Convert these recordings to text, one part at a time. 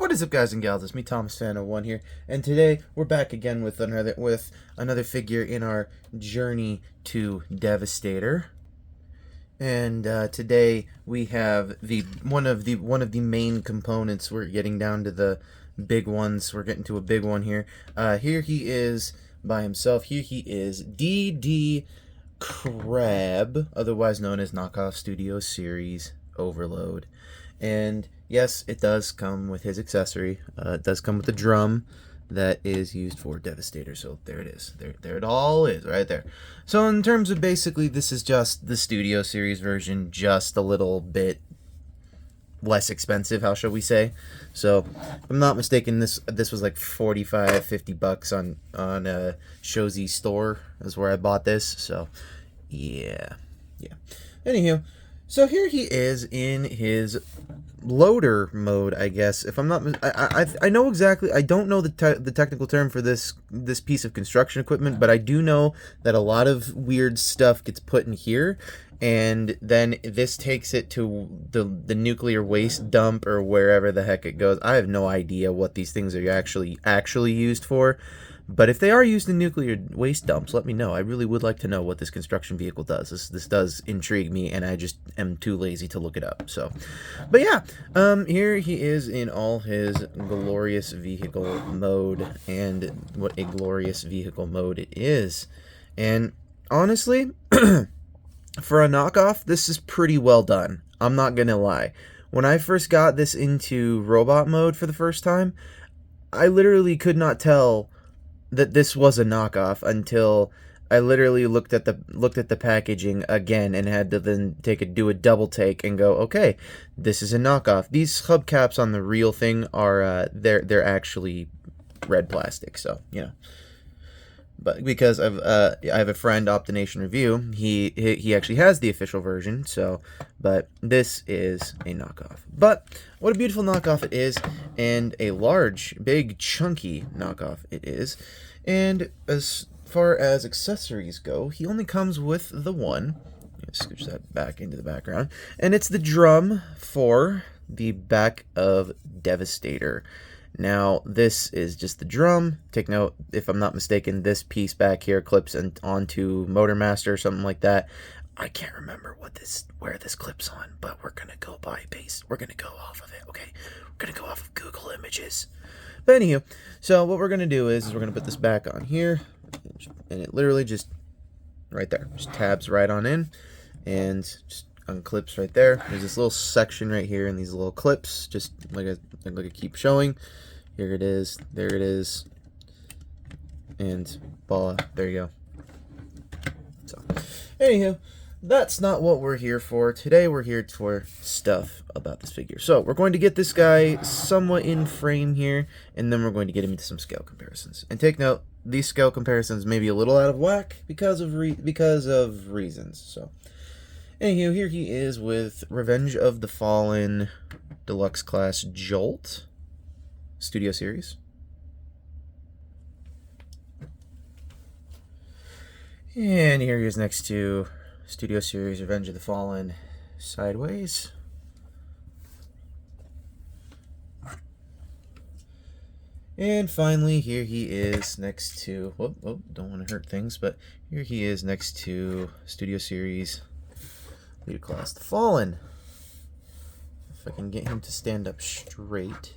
What is up, guys and gals? It's me, Thomas Fan01 here, and today we're back again with another figure in our journey to Devastator. And today we have one of the main components. We're getting down to the big ones. We're getting to a big one here. Here he is by himself. Here he is, DD Crab, otherwise known as Knockoff Studio Series Overload. And yes, it does come with his accessory. It does come with the drum that is used for Devastator. So there it is. There it all is, right there. So in terms of basically, this is just the Studio Series version, just a little bit less expensive, how shall we say. So if I'm not mistaken, this was like 45, 50 bucks on Shozy store is where I bought this. So yeah. Anywho, so here he is in his loader mode, I guess. If I'm not, I know exactly. I don't know the technical term for this piece of construction equipment, but I do know that a lot of weird stuff gets put in here, and then this takes it to the nuclear waste dump or wherever the heck it goes. I have no idea what these things are actually used for. But if they are used in nuclear waste dumps, let me know. I really would like to know what this construction vehicle does. This does intrigue me, and I just am too lazy to look it up. So, but yeah, here he is in all his glorious vehicle mode, and what a glorious vehicle mode it is. And honestly, for a knockoff, this is pretty well done. I'm not gonna lie. When I first got this into robot mode for the first time, I literally could not tell that this was a knockoff until I literally looked at the packaging again and had to then do a double take and go, okay, this is a knockoff. These hubcaps on the real thing are they're actually red plastic, so you know. But because of I have a friend, Optination Review, he actually has the official version. So, but this is a knockoff. But what a beautiful knockoff it is, and a large, big, chunky knockoff it is. And as far as accessories go, he only comes with the one. Scooch that back into the background, and it's the drum for the back of Devastator. Now, this is just the drum. Take note, if I'm not mistaken, this piece back here clips onto Motormaster or something like that. I can't remember where this clips on, but we're gonna go by base. We're gonna go off of it, okay? We're gonna go off of Google Images. But anywho, so what we're gonna do is we're gonna put this back on here, and it literally just right there, just tabs right on in, and just unclips right there. There's this little section right here, and these little clips, just like I keep showing. Here it is, there it is, and voila, there you go. So, anywho, that's not what we're here for. Today we're here for stuff about this figure. So, we're going to get this guy somewhat in frame here, and then we're going to get him into some scale comparisons. And take note, these scale comparisons may be a little out of whack because of reasons. So, anywho, here he is with Revenge of the Fallen Deluxe Class Jolt Studio Series. And here he is next to Studio Series Revenge of the Fallen Sideways. And finally, here he is next to, don't want to hurt things, but here he is next to Studio Series Leader Class The Fallen. If I can get him to stand up straight.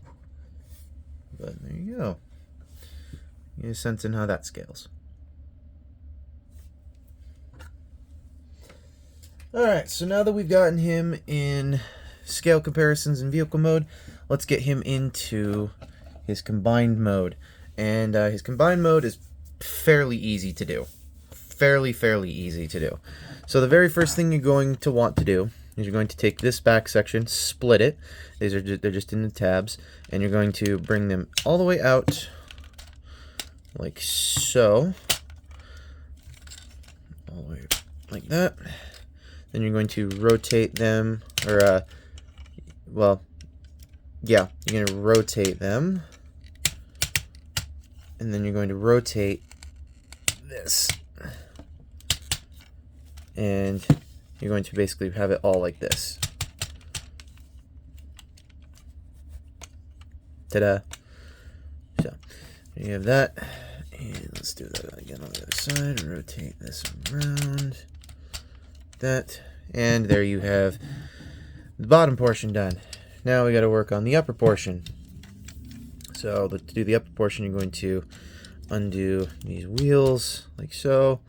But there you go. You get a sense in how that scales. Alright, so now that we've gotten him in scale comparisons and vehicle mode, let's get him into his combined mode. And his combined mode is fairly easy to do. Fairly easy to do. So the very first thing you're going to want to do is you're going to take this back section, split it. They're just in the tabs, and you're going to bring them all the way out like so. All the way like that. Then you're going to rotate them, or well, yeah, you're going to rotate them. And then you're going to rotate this. And you're going to basically have it all like this. Ta-da. So, there you have that. And let's do that again on the other side. Rotate this around. That. And there you have the bottom portion done. Now we got to work on the upper portion. So to do the upper portion, you're going to undo these wheels like so.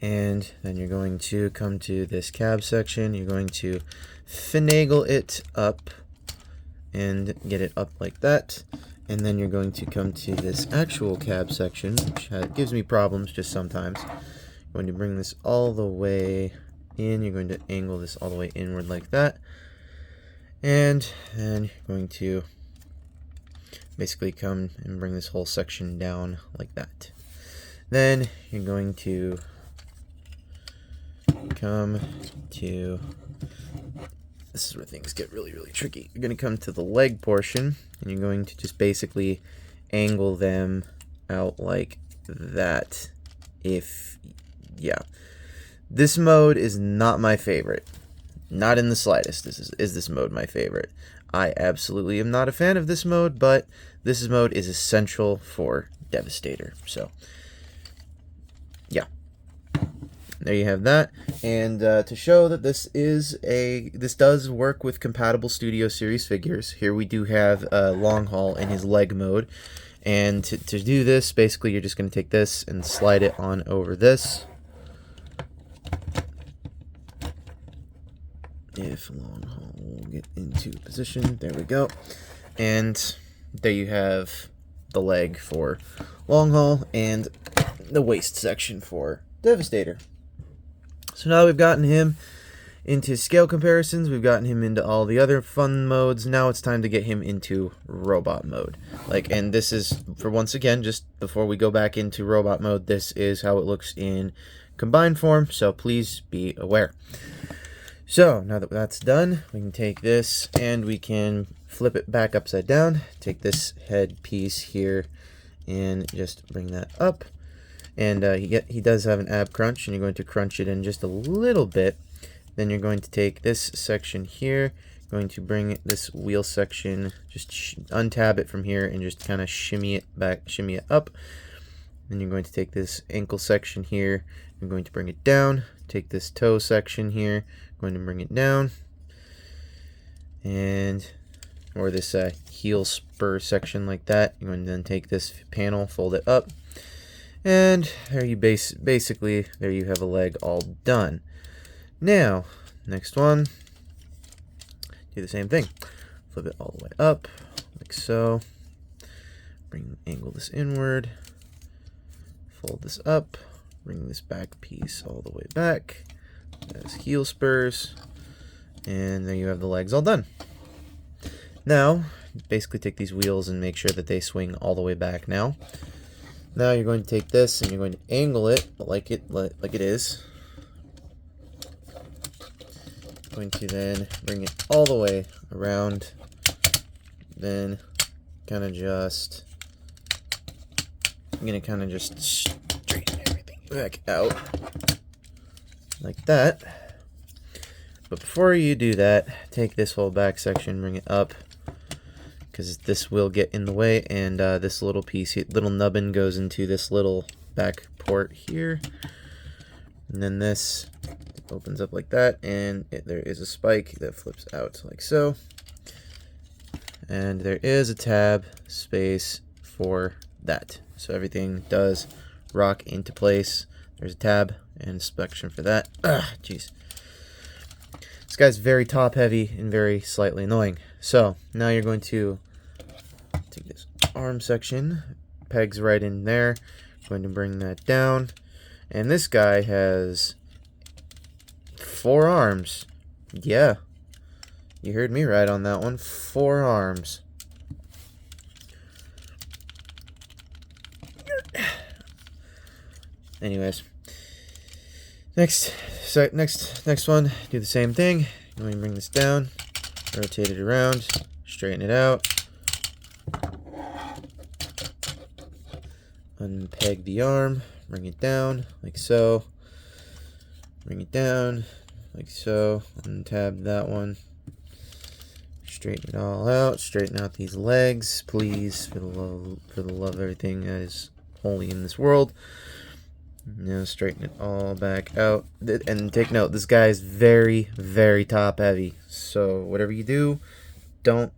And then you're going to come to this cab section. You're going to finagle it up and get it up like that. And then you're going to come to this actual cab section, which gives me problems just sometimes. You're going to bring this all the way in. You're going to angle this all the way inward like that. And then you're going to basically come and bring this whole section down like that. Then you're going to come to, this is where things get really, really tricky. You're going to come to the leg portion, and you're going to just basically angle them out like that. Yeah. This mode is not my favorite. Not in the slightest. Is this mode my favorite? I absolutely am not a fan of this mode, but this mode is essential for Devastator. So, yeah. There you have that. And to show that this does work with compatible Studio Series figures, here we do have Long Haul in his leg mode. And to do this, basically you're just going to take this and slide it on over this. If Long Haul will get into position, there we go. And there you have the leg for Long Haul and the waist section for Devastator. So now we've gotten him into scale comparisons, we've gotten him into all the other fun modes. Now it's time to get him into robot mode. And this is, for once again, just before we go back into robot mode, this is how it looks in combined form, so please be aware. So, now that that's done, we can take this and we can flip it back upside down. Take this head piece here and just bring that up. And he does have an ab crunch, and you're going to crunch it in just a little bit. Then you're going to take this section here, going to bring this wheel section, just untab it from here and just kind of shimmy it back, shimmy it up. Then you're going to take this ankle section here, you're going to bring it down. Take this toe section here, going to bring it down, and or this heel spur section like that. You're going to then take this panel, fold it up, and there you basically there you have a leg all done. Now, next one, do the same thing. Flip it all the way up, like so. Angle this inward, fold this up. Bring this back piece all the way back as heel spurs, and there you have the legs all done. Now, basically take these wheels and make sure that they swing all the way back now. Now you're going to take this and you're going to angle it like it is. Going to then bring it all the way around, then I'm going to just straighten everything back out like that. But before you do that, take this whole back section, bring it up, because this will get in the way, and this little piece, little nubbin goes into this little back port here, and then this opens up like that, and there is a spike that flips out like so, and there is a tab space for that, so everything does rock into place. There's a tab and a section for that. Jeez. This guy's very top heavy and very slightly annoying. So now you're going to take this arm section, pegs right in there, going to bring that down, and this guy has 4 arms. Yeah, you heard me right on that one. 4 arms. Anyways, next one, do the same thing. You're going to bring this down, rotate it around, straighten it out, unpeg the arm, bring it down like so, bring it down like so, untab that one, Straighten it all out. Straighten out these legs, please, for the love of everything that is holy in this world. Now straighten it all back out. And take note, this guy is very, very top heavy. So whatever you do, don't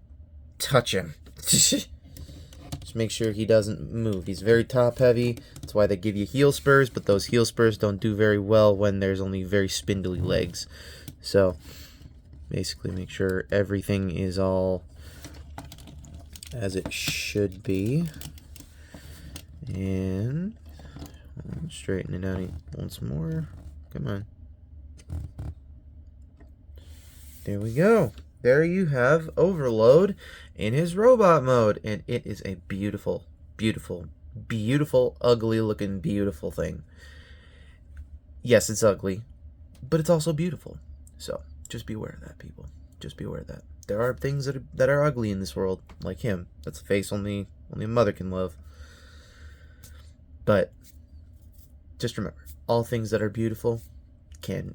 touch him. Just make sure he doesn't move. He's very top heavy. That's why they give you heel spurs, but those heel spurs don't do very well when there's only very spindly legs. So basically make sure everything is all as it should be. And straighten it out once more. Come on. There we go. There you have Overload in his robot mode. And it is a beautiful, beautiful, beautiful, ugly looking, beautiful thing. Yes, it's ugly, but it's also beautiful. So just be aware of that, people. Just be aware of that. There are things that are ugly in this world, like him. That's a face only a mother can love. But just remember, all things that are beautiful can,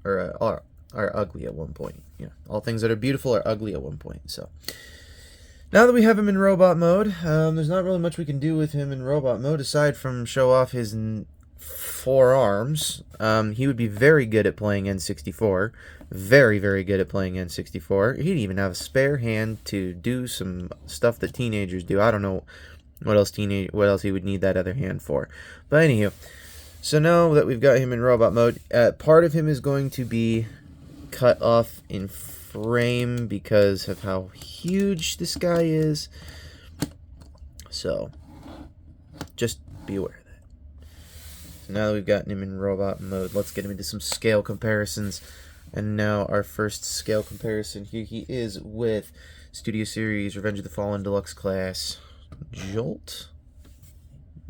are ugly at one point. All things that are beautiful are ugly at one point. So now that we have him in robot mode, there's not really much we can do with him in robot mode aside from show off his forearms. He would be very good at playing N64. Very, very good at playing N64. He'd even have a spare hand to do some stuff that teenagers do. I don't know what else he would need that other hand for. But anywho, so now that we've got him in robot mode, part of him is going to be cut off in frame because of how huge this guy is. So just be aware of that. So now that we've gotten him in robot mode, let's get him into some scale comparisons. And now our first scale comparison, here he is with Studio Series Revenge of the Fallen Deluxe Class Jolt.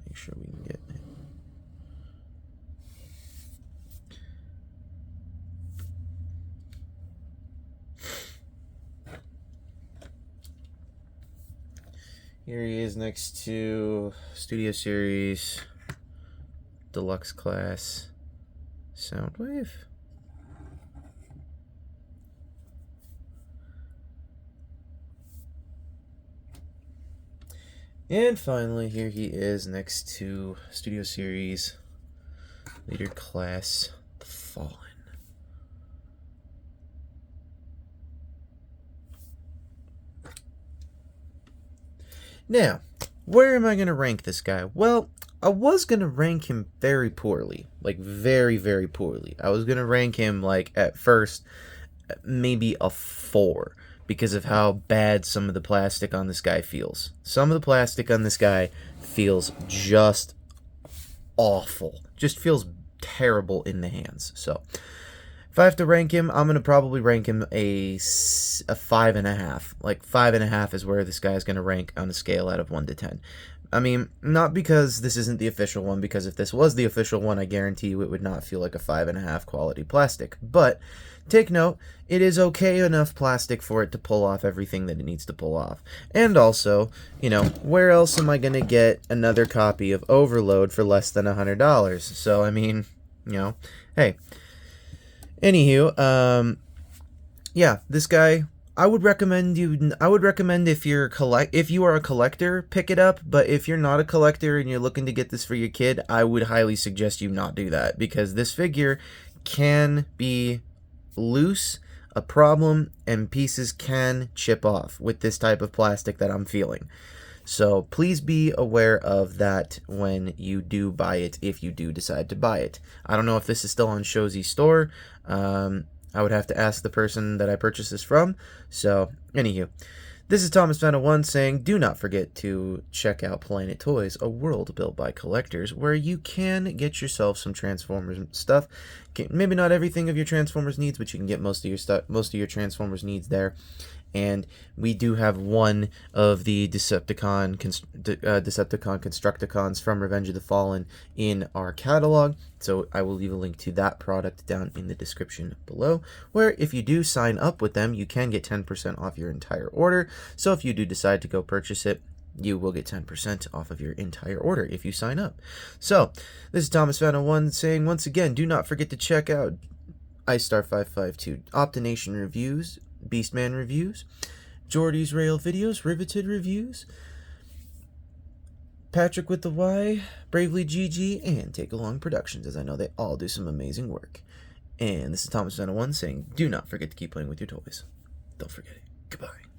Make sure we can get it. Here he is next to Studio Series Deluxe Class Soundwave. And finally, here he is next to Studio Series Leader Class The Fallen. Now, where am I going to rank this guy? Well, I was going to rank him very poorly. Like, very, very poorly. I was going to rank him, like, at first, maybe a 4. Because of how bad some of the plastic on this guy feels. Some of the plastic on this guy feels just awful. Just feels terrible in the hands. So, if I have to rank him, I'm going to probably rank him a 5.5. Like, 5.5 is where this guy is going to rank on a scale out of 1 to 10. I mean, not because this isn't the official one, because if this was the official one, I guarantee you it would not feel like a 5.5 quality plastic. But take note, it is okay enough plastic for it to pull off everything that it needs to pull off. And also, where else am I going to get another copy of Overload for less than $100? So, I mean, hey. Anywho, yeah, this guy, I would recommend if you are a collector, pick it up, but if you're not a collector and you're looking to get this for your kid, I would highly suggest you not do that, because this figure can be loose, a problem, and pieces can chip off with this type of plastic that I'm feeling. So please be aware of that when you do buy it, if you do decide to buy it. I don't know if this is still on Shozy store. I would have to ask the person that I purchased this from. So, anywho, this is Thomas Fana1 saying, do not forget to check out Planet Toys, a world built by collectors, where you can get yourself some Transformers stuff. Maybe not everything of your Transformers needs, but you can get most of your Transformers needs there. And we do have one of the Decepticon Constructicons from Revenge of the Fallen in our catalog, so I will leave a link to that product down in the description below, where if you do sign up with them, you can get 10% off your entire order. So if you do decide to go purchase it, you will get 10% off of your entire order if you sign up. So, this is Thomas Fana1 saying, once again, do not forget to check out iStar552 Optination Reviews Beastman Reviews, Jordy's Rail Videos, Riveted Reviews, Patrick with the Y, Bravely GG, and Take Along Productions, as I know they all do some amazing work. And this is Thomas Fan 1 saying, do not forget to keep playing with your toys. Don't forget it. Goodbye.